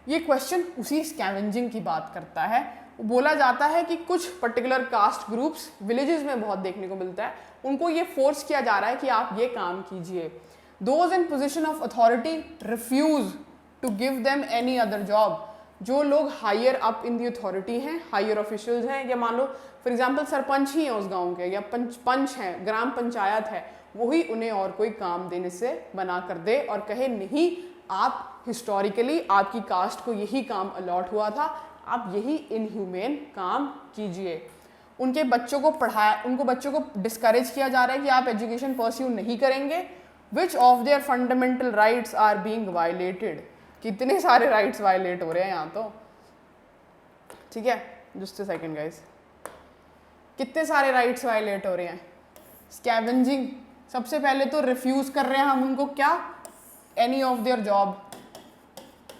ये क्वेश्चन उसी स्कैवेंजिंग की बात करता है। बोला जाता है कि कुछ पर्टिकुलर कास्ट ग्रुप्स विलेजेस में बहुत देखने को मिलता है, उनको ये फोर्स किया जा रहा है कि आप ये काम कीजिए। Those in position of authority refuse to give them any other job. जो लोग higher up in the authority हैं, हायर ऑफिशियल्स हैं, या मान लो फॉर एग्जाम्पल सरपंच ही हैं उस गांव के, या पंच हैं, ग्राम पंचायत है, वही उन्हें और कोई काम देने से मना कर दे और कहे नहीं, आप हिस्टोरिकली आपकी कास्ट को यही काम अलॉट हुआ था, आप यही इनह्यूमेन काम कीजिए। उनके बच्चों को पढ़ाया, उनको बच्चों को डिस्करेज किया जा रहा है कि आप एजुकेशन परस्यू नहीं करेंगे। Which of their fundamental rights are being violated. कितने सारे राइट्स वायलेट हो रहे हैं यहाँ तो, ठीक है, जस्ट अ सेकंड गाइस, कितने सारे राइट्स वायलेट हो रहे हैं। स्कैवेंजिंग, सबसे पहले तो रिफ्यूज कर रहे हैं हम उनको क्या, any of their job.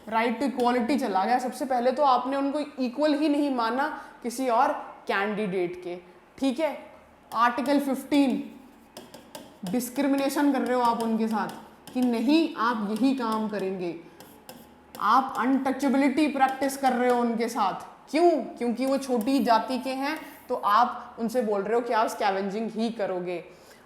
Right to equality चला गया, सबसे पहले तो आपने उनको इक्वल ही नहीं माना किसी और कैंडिडेट के, ठीक है। आर्टिकल 15 डिस्क्रिमिनेशन कर रहे हो आप उनके साथ कि नहीं आप यही काम करेंगे। आप अनटचेबिलिटी प्रैक्टिस कर रहे हो उनके साथ, क्यों, क्योंकि वो छोटी जाति के हैं, तो आप उनसे बोल रहे हो कि आप स्कैवेंजिंग ही करोगे।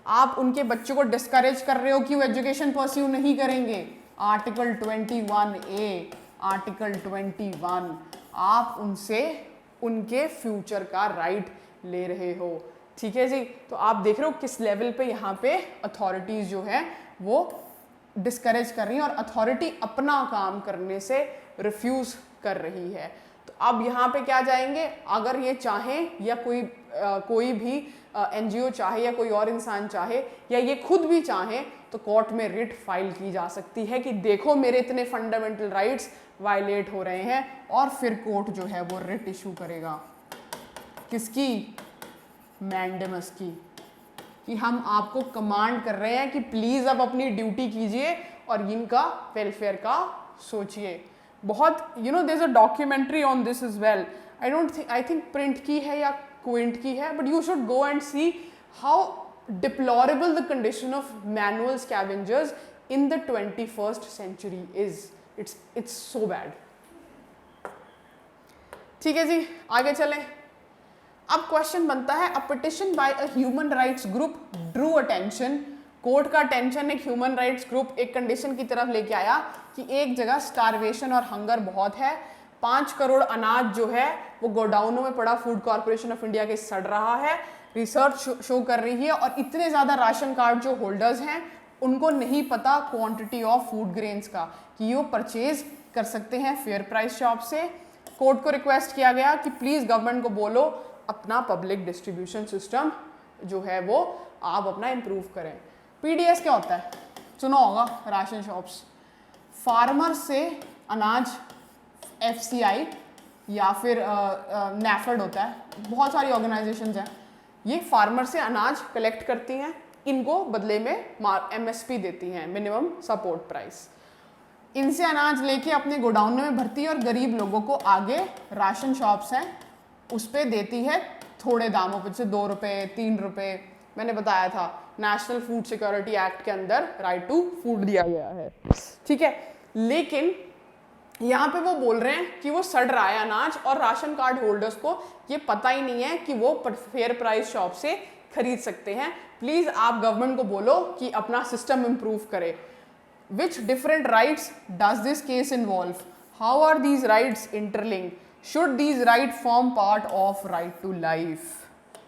आप उनके बच्चों को डिस्करेज कर रहे हो कि वो एजुकेशन परस्यू नहीं करेंगे। आर्टिकल 21A, आर्टिकल 21, आप उनसे उनके फ्यूचर का राइट ले रहे हो, ठीक है जी। तो आप देख रहे हो किस लेवल पे यहाँ पे अथॉरिटीज जो है वो डिस्करेज कर रही हैं और अथॉरिटी अपना काम करने से रिफ्यूज कर रही है। तो अब यहाँ पे क्या जाएंगे, अगर ये चाहें या कोई भी एनजीओ चाहे या कोई और इंसान चाहे या ये खुद भी चाहें, तो कोर्ट में रिट फाइल की जा सकती है कि देखो मेरे इतने फंडामेंटल राइट्स वायलेट हो रहे हैं, और फिर कोर्ट जो है वो रिट इशू करेगा। किसकी, मैंडेमस की, कि हम आपको कमांड कर रहे हैं कि प्लीज अब अपनी ड्यूटी कीजिए और इनका वेलफेयर का सोचिए। बहुत there is a documentary on this is well, I think Print की है या क्विंट की है, but you should go and see how deplorable the condition of manual scavengers in the 21st century is. It's so bad. ठीक है जी, आगे चलें। अब क्वेश्चन बनता है, a petition by a human rights group drew attention. Court का attention एक ह्यूमन राइट्स ग्रुप एक कंडीशन की तरफ लेके आया कि एक जगह स्टारवेशन और हंगर बहुत है, 5 करोड़ अनाज जो है वो गोडाउनों में पड़ा फूड कॉर्पोरेशन ऑफ इंडिया के सड़ रहा है। रिसर्च शो कर रही है और इतने ज़्यादा राशन कार्ड जो होल्डर्स हैं उनको नहीं पता क्वांटिटी ऑफ फूड ग्रेन्स का कि वो परचेज कर सकते हैं फेयर प्राइस शॉप से। कोर्ट को रिक्वेस्ट किया गया कि प्लीज़ गवर्नमेंट को बोलो अपना पब्लिक डिस्ट्रीब्यूशन सिस्टम जो है वो आप अपना इम्प्रूव करें। पीडीएस क्या होता है, सुना होगा, राशन शॉप्स। फार्मर से अनाज एफसीआई या फिर नैफेड होता है, बहुत सारी ऑर्गेनाइजेशंस हैं, ये फार्मर से अनाज कलेक्ट करती हैं, इनको बदले में एमएसपी देती हैं, मिनिमम सपोर्ट प्राइस। इनसे अनाज लेके अपने गोडाउन में भरती है और गरीब लोगों को आगे राशन शॉप्स हैं उस पर देती है थोड़े दामों पर, जैसे 2 रुपये 3 रुपये। मैंने बताया था नेशनल फूड सिक्योरिटी एक्ट के अंदर राइट टू फूड दिया गया है, ठीक है। लेकिन यहाँ पे वो बोल रहे हैं कि वो सड़ रहा है अनाज और राशन कार्ड होल्डर्स को ये पता ही नहीं है कि वो फेयर प्राइस शॉप से खरीद सकते हैं। प्लीज आप गवर्नमेंट को बोलो कि अपना सिस्टम इंप्रूव करे। Which different rights does this case involve? How are these rights interlinked? Should these rights form part of right to life?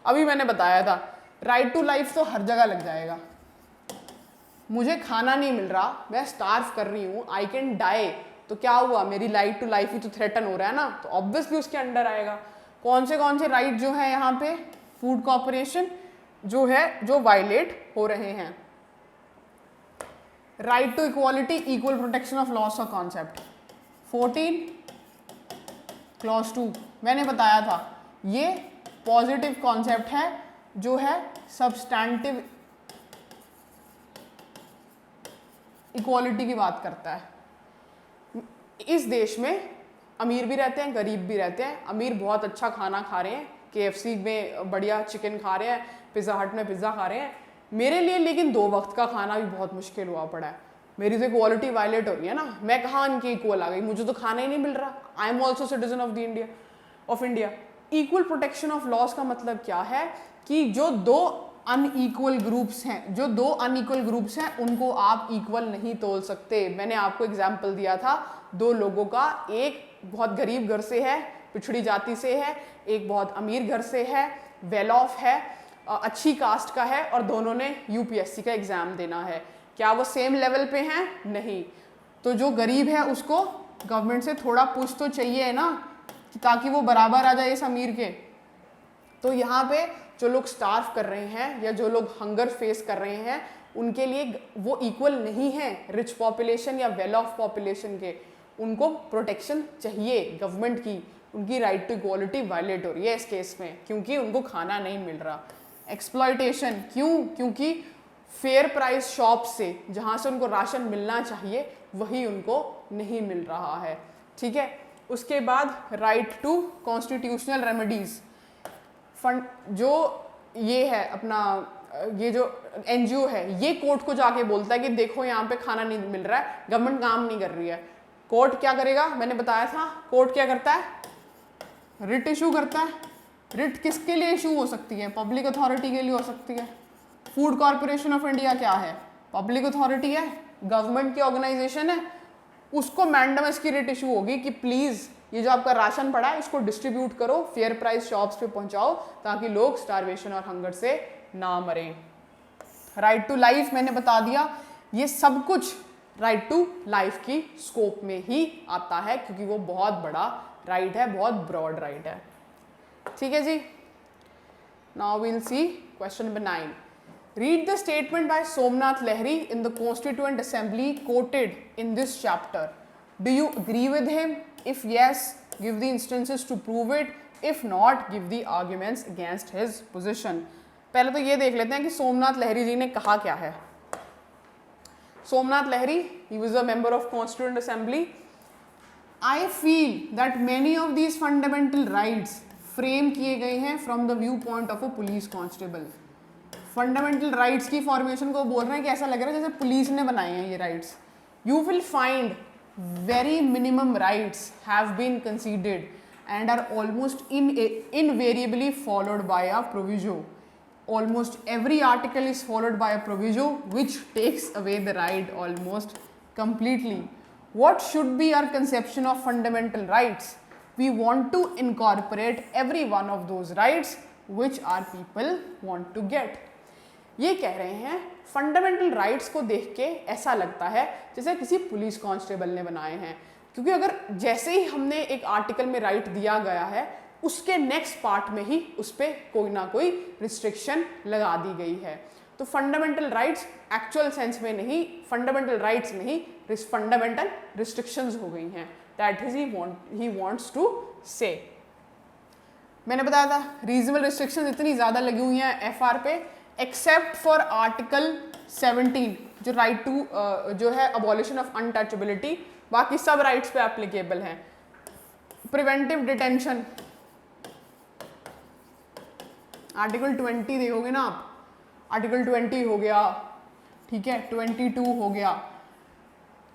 अभी मैंने बताया था right to life तो हर जगह लग जाएगा। मुझे खाना नहीं मिल रहा, मैं स्टार्व कर रही हूँ, I can die, तो क्या हुआ, मेरी right to life ही तो थ्रेटन हो रहा है ना, तो ऑब्वियसली उसके अंडर आएगा। कौन से राइट जो है यहाँ पे फूड कॉर्पोरेशन जो है जो वायलेट हो रहे हैं। Right to equality, equal protection of laws का कॉन्सेप्ट 14 क्लॉज 2 मैंने बताया था, ये पॉजिटिव कॉन्सेप्ट है जो है सब्सटैंटिव इक्वालिटी की बात करता है। इस देश में अमीर भी रहते हैं, गरीब भी रहते हैं। अमीर बहुत अच्छा खाना खा रहे हैं, KFC में बढ़िया चिकन खा रहे हैं, पिज़्ज़ा हट में पिज़्ज़ा खा रहे हैं। मेरे लिए लेकिन 2 वक्त का खाना भी बहुत मुश्किल हुआ पड़ा है। मेरी तो इक्वालिटी वायलेट हो रही है ना, मैं कहाँ इनकी इक्वल आ गई, मुझे तो खाना ही नहीं मिल रहा। I am also citizen of India. Equal protection of laws का मतलब क्या है कि जो 2 अनइक्वल ग्रुप्स हैं उनको आप इक्वल नहीं तोल सकते। मैंने आपको एग्जाम्पल दिया था 2 लोगों का, एक बहुत गरीब घर से है, पिछड़ी जाति से है, एक बहुत अमीर घर से है, वेल ऑफ है, अच्छी कास्ट का है, और दोनों ने यूपीएससी का एग्जाम देना है। क्या वो सेम लेवल पे हैं? नहीं। तो जो गरीब है उसको गवर्नमेंट से थोड़ा पुश तो चाहिए है ना, ताकि वो बराबर आ जाए इस अमीर के। तो यहाँ पे जो लोग स्टार्व कर रहे हैं या जो लोग हंगर फेस कर रहे हैं, उनके लिए वो इक्वल नहीं है रिच पॉपुलेशन या वेल ऑफ पॉपुलेशन के। उनको प्रोटेक्शन चाहिए गवर्नमेंट की, उनकी राइट टू इक्वालिटी वायलेट हो रही है इस केस में, क्योंकि उनको खाना नहीं मिल रहा। एक्सप्लॉयटेशन क्यों? क्योंकि फेयर प्राइस शॉप से जहाँ से उनको राशन मिलना चाहिए वही उनको नहीं मिल रहा है। ठीक है। उसके बाद right to constitutional remedies fund, जो ये है अपना, ये जो एनजीओ है ये कोर्ट को जाके बोलता है कि देखो यहाँ पे खाना नहीं मिल रहा है, गवर्नमेंट काम नहीं कर रही है। कोर्ट क्या करेगा? मैंने बताया था कोर्ट क्या करता है, रिट इशू करता है। रिट किसके लिए इशू हो सकती है? पब्लिक अथॉरिटी के लिए हो सकती है। फूड कॉर्पोरेशन ऑफ इंडिया क्या है? पब्लिक अथॉरिटी है, गवर्नमेंट की ऑर्गेनाइजेशन है, उसको मैंडमस की रिट इशू होगी कि प्लीज ये जो आपका राशन पड़ा है इसको डिस्ट्रीब्यूट करो, फेयर प्राइस शॉप्स पे पहुंचाओ, ताकि लोग स्टारवेशन और हंगर से ना मरें। राइट टू लाइफ मैंने बता दिया, ये सब कुछ राइट टू लाइफ की स्कोप में ही आता है, क्योंकि वो बहुत बड़ा राइट है, बहुत ब्रॉड राइट है। ठीक है जी। Now we'll see question number 9। Read the statement by Somnath Lahiri in the Constituent Assembly quoted in this chapter. Do you agree with him? If yes, give the instances to prove it. If not, give the arguments against his position. पहले तो ये देख लेते हैं कि सोमनाथ लहरी जी ने कहा क्या है। सोमनाथ लहरी, he was a member of Constituent Assembly. I feel that many of these fundamental rights frame किए गए हैं from the viewpoint of a police constable. Fundamental rights की फॉर्मेशन को बोल रहे हैं कि ऐसा लग रहा है जैसे पुलिस ने बनाए हैं ये rights. You will find very minimum rights have been considered and are almost invariably followed by a proviso. Almost every article is followed by a proviso which takes away the right almost completely. What should be our conception of fundamental rights? We want to incorporate every one of those rights which our people want to get. ये कह रहे हैं fundamental rights को देख के ऐसा लगता है जैसे किसी पुलिस कांस्टेबल ने बनाए हैं, क्योंकि अगर जैसे ही हमने एक आर्टिकल में राइट दिया गया है उसके नेक्स्ट पार्ट में ही उस पर कोई ना कोई रिस्ट्रिक्शन लगा दी गई है। तो फंडामेंटल राइट्स एक्चुअल सेंस में नहीं, फंडामेंटल राइट्स में ही फंडामेंटल रिस्ट्रिक्शंस हो गई हैं। That is he wants to say. मैंने बताया था रीजनेबल रिस्ट्रिक्शंस इतनी ज़्यादा लगी हुई हैं एफआर पे, एक्सेप्ट फॉर आर्टिकल 17 जो राइट टू जो है अबॉलिशन ऑफ अनटचेबिलिटी, बाकी सब राइट्स पे एप्लीकेबल हैं। प्रिवेंटिव डिटेंशन आर्टिकल 20 देखोगे ना आप, आर्टिकल 20 हो गया, ठीक है, 22 हो गया।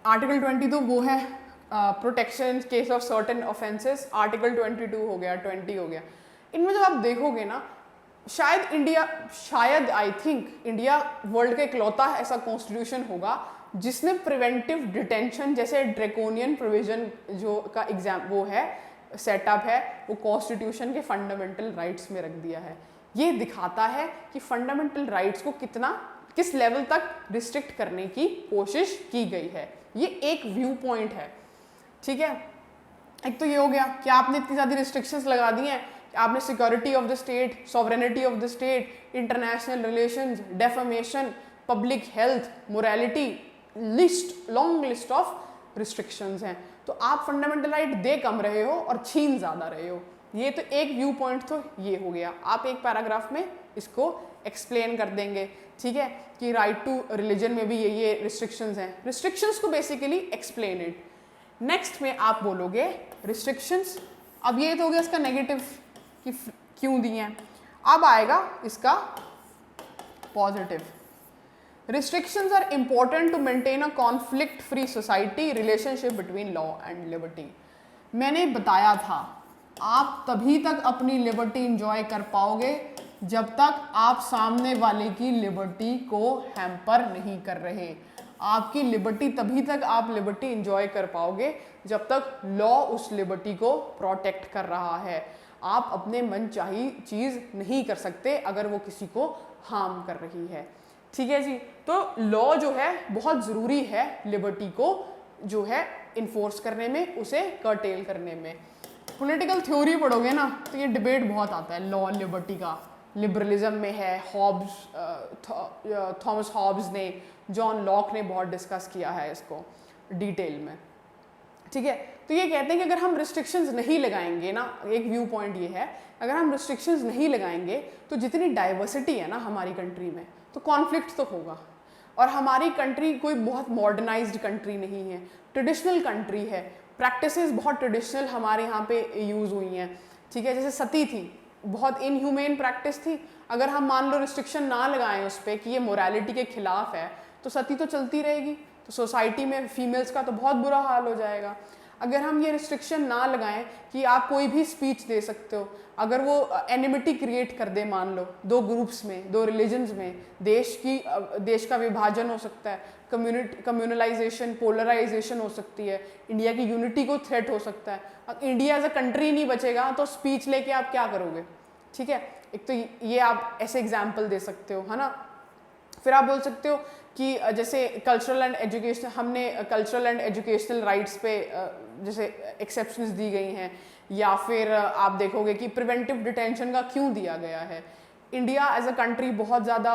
आर्टिकल 20 तो वो है protection case of certain offences, article 22 हो गया, 20 हो गया। इनमें जब आप देखोगे ना शायद आई थिंक इंडिया वर्ल्ड का इकलौता ऐसा कॉन्स्टिट्यूशन होगा जिसने प्रिवेंटिव डिटेंशन जैसे ड्रैकोनियन प्रोविजन जो का एग्जाम वो है सेटअप है वो कॉन्स्टिट्यूशन के फंडामेंटल राइट्स में रख दिया है। ये दिखाता है कि फंडामेंटल राइट्स को किस लेवल तक रिस्ट्रिक्ट करने की कोशिश की गई है। ये एक व्यू पॉइंट है, ठीक है। एक तो ये हो गया कि आपने इतनी ज़्यादा रिस्ट्रिक्शंस लगा दी हैं, आपने security of the state, sovereignty of the state, international relations, defamation, public health, morality, list long list of restrictions हैं। तो आप फंडामेंटल राइट दे कम रहे हो और छीन ज़्यादा रहे हो। ये तो एक व्यू पॉइंट तो ये हो गया। आप एक पैराग्राफ में इसको एक्सप्लेन कर देंगे, ठीक है, कि राइट टू रिलीजन में भी ये रिस्ट्रिक्शंस हैं। रिस्ट्रिक्शंस को बेसिकली एक्सप्लेन इट। नेक्स्ट में आप बोलोगे रिस्ट्रिक्शंस, अब ये तो हो गया इसका नेगेटिव कि क्यों दिए हैं। अब आएगा इसका positive restrictions are important to maintain a conflict free society, relationship between law and liberty. मैंने बताया था आप तभी तक अपनी लिबर्टी इंजॉय कर पाओगे जब तक आप सामने वाले की लिबर्टी को हैम्पर नहीं कर रहे। आपकी लिबर्टी तभी तक आप लिबर्टी इंजॉय कर पाओगे जब तक लॉ उस लिबर्टी को प्रोटेक्ट कर रहा है। आप अपने मन चाही चीज़ नहीं कर सकते अगर वो किसी को हार्म कर रही है। ठीक है जी, तो लॉ जो है बहुत ज़रूरी है लिबर्टी को जो है इन्फोर्स करने में, उसे कर्टेल करने में। पॉलिटिकल थ्योरी पढ़ोगे ना तो ये डिबेट बहुत आता है लॉ लिबर्टी का। लिबरलिज्म में है, थॉमस हॉब्स ने, जॉन लॉक ने बहुत डिस्कस किया है इसको डिटेल में। ठीक है, तो ये कहते हैं कि अगर हम रिस्ट्रिक्शंस नहीं लगाएंगे ना, एक व्यू पॉइंट ये है, अगर हम रिस्ट्रिक्शंस नहीं लगाएंगे तो जितनी डाइवर्सिटी है ना हमारी कंट्री में, तो कॉन्फ्लिक्ट तो होगा। और हमारी कंट्री कोई बहुत मॉडर्नाइज्ड कंट्री नहीं है, ट्रेडिशनल कंट्री है, प्रैक्टिसेस बहुत ट्रेडिशनल हमारे यहाँ पे यूज़ हुई हैं। ठीक है, जैसे सती थी, बहुत इनह्यूमेन प्रैक्टिस थी। अगर हम मान लो रिस्ट्रिक्शन ना लगाएं उस पर कि ये मोरालिटी के खिलाफ है, तो सती तो चलती रहेगी, तो सोसाइटी में फीमेल्स का तो बहुत बुरा हाल हो जाएगा। अगर हम ये रिस्ट्रिक्शन ना लगाएं कि आप कोई भी स्पीच दे सकते हो, अगर वो एनिमिटी क्रिएट कर दे, मान लो दो ग्रुप्स में, दो रिलीजन्स में, देश का विभाजन हो सकता है, कम्युनलाइजेशन, पोलराइजेशन हो सकती है, इंडिया की यूनिटी को थ्रेट हो सकता है। अब इंडिया एज अ कंट्री नहीं बचेगा तो स्पीच लेके आप क्या करोगे? ठीक है, एक तो ये आप ऐसे एग्जाम्पल दे सकते हो, है ना। फिर आप बोल सकते हो कि जैसे कल्चरल एंड एजुकेशनल, हमने कल्चरल एंड एजुकेशनल राइट्स पे जैसे एक्सेप्शंस दी गई हैं, या फिर आप देखोगे कि प्रिवेंटिव डिटेंशन का क्यों दिया गया है। इंडिया एज अ कंट्री बहुत ज़्यादा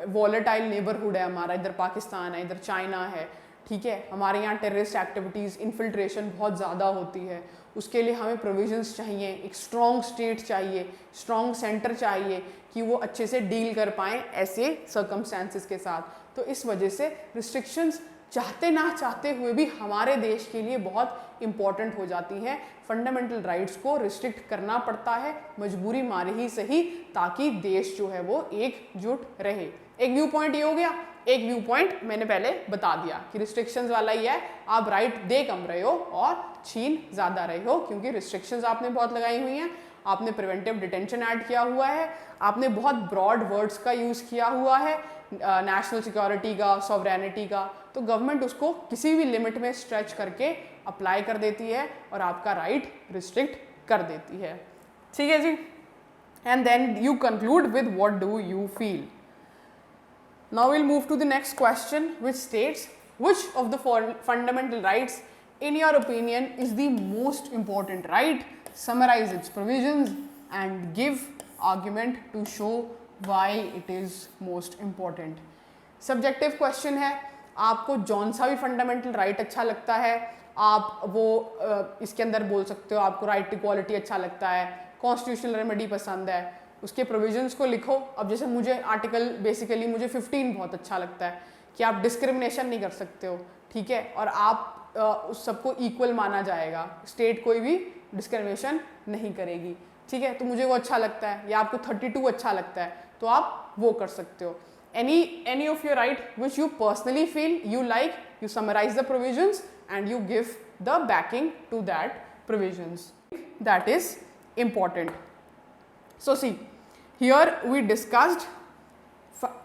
वॉलेटाइल नेबरहुड है हमारा, इधर पाकिस्तान है, इधर चाइना है। ठीक है, हमारे यहाँ टेररिस्ट एक्टिविटीज़, इन्फिल्ट्रेशन बहुत ज़्यादा होती है। उसके लिए हमें प्रोविजंस चाहिए, एक स्ट्रॉन्ग स्टेट चाहिए, स्ट्रॉन्ग सेंटर चाहिए कि वो अच्छे से डील कर पाएँ ऐसे सर्कमस्टेंसेस के साथ। तो इस वजह से रिस्ट्रिक्शंस चाहते ना चाहते हुए भी हमारे देश के लिए बहुत इम्पॉर्टेंट हो जाती हैं। फंडामेंटल राइट्स को रिस्ट्रिक्ट करना पड़ता है, मजबूरी मारे ही सही, ताकि देश जो है वो एकजुट रहे। एक व्यू पॉइंट ये हो गया। एक व्यू पॉइंट मैंने पहले बता दिया कि रिस्ट्रिक्शंस वाला ही है, आप राइट दे कम रहे हो और छीन ज़्यादा रहे हो, क्योंकि रिस्ट्रिक्शंस आपने बहुत लगाई हुई हैं। आपने प्रिवेंटिव डिटेंशन ऐड किया हुआ है, आपने बहुत ब्रॉड वर्ड्स का यूज़ किया हुआ है, नेशनल सिक्योरिटी का, सॉवरेनिटी का। तो गवर्नमेंट उसको किसी भी लिमिट में स्ट्रेच करके अप्लाई कर देती है और आपका राइट रिस्ट्रिक्ट कर देती है। ठीक है जी, and then you conclude with what do you feel. Now we'll move to the next question, which states, which of the fundamental rights in your opinion is the most important right? Summarize its provisions and give argument to show why it is most important. Subjective question है, आपको जौन सा भी fundamental right अच्छा लगता है आप वो इसके अंदर बोल सकते हो। आपको राइट टू इक्वालिटी अच्छा लगता है, कॉन्स्टिट्यूशनल रेमेडी पसंद है, उसके प्रोविजंस को लिखो। अब जैसे मुझे आर्टिकल बेसिकली मुझे 15 बहुत अच्छा लगता है कि आप डिस्क्रिमिनेशन नहीं कर सकते हो। ठीक है, और आप उस सबको इक्वल माना जाएगा, स्टेट कोई भी डिस्क्रिमिनेशन नहीं करेगी। ठीक है, तो मुझे वो अच्छा लगता है। या आपको 32 अच्छा लगता है तो आप वो कर सकते हो। any of your right which you personally feel you like, you summarize the provisions and you give the backing to that provisions. That is important. So see, here we discussed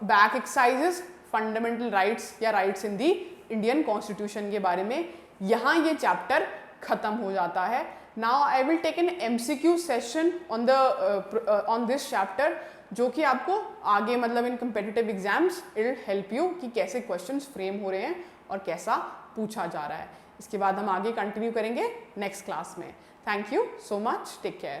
back exercises, fundamental rights या rights in the Indian Constitution के बारे में। यहाँ ये chapter खत्म हो जाता है। Now I will take an MCQ session on this chapter, जो कि आपको आगे मतलब इन competitive exams it will help you कि कैसे questions frame हो रहे हैं और कैसा पूछा जा रहा है। इसके बाद हम आगे continue करेंगे next class में। Thank you so much. Take care.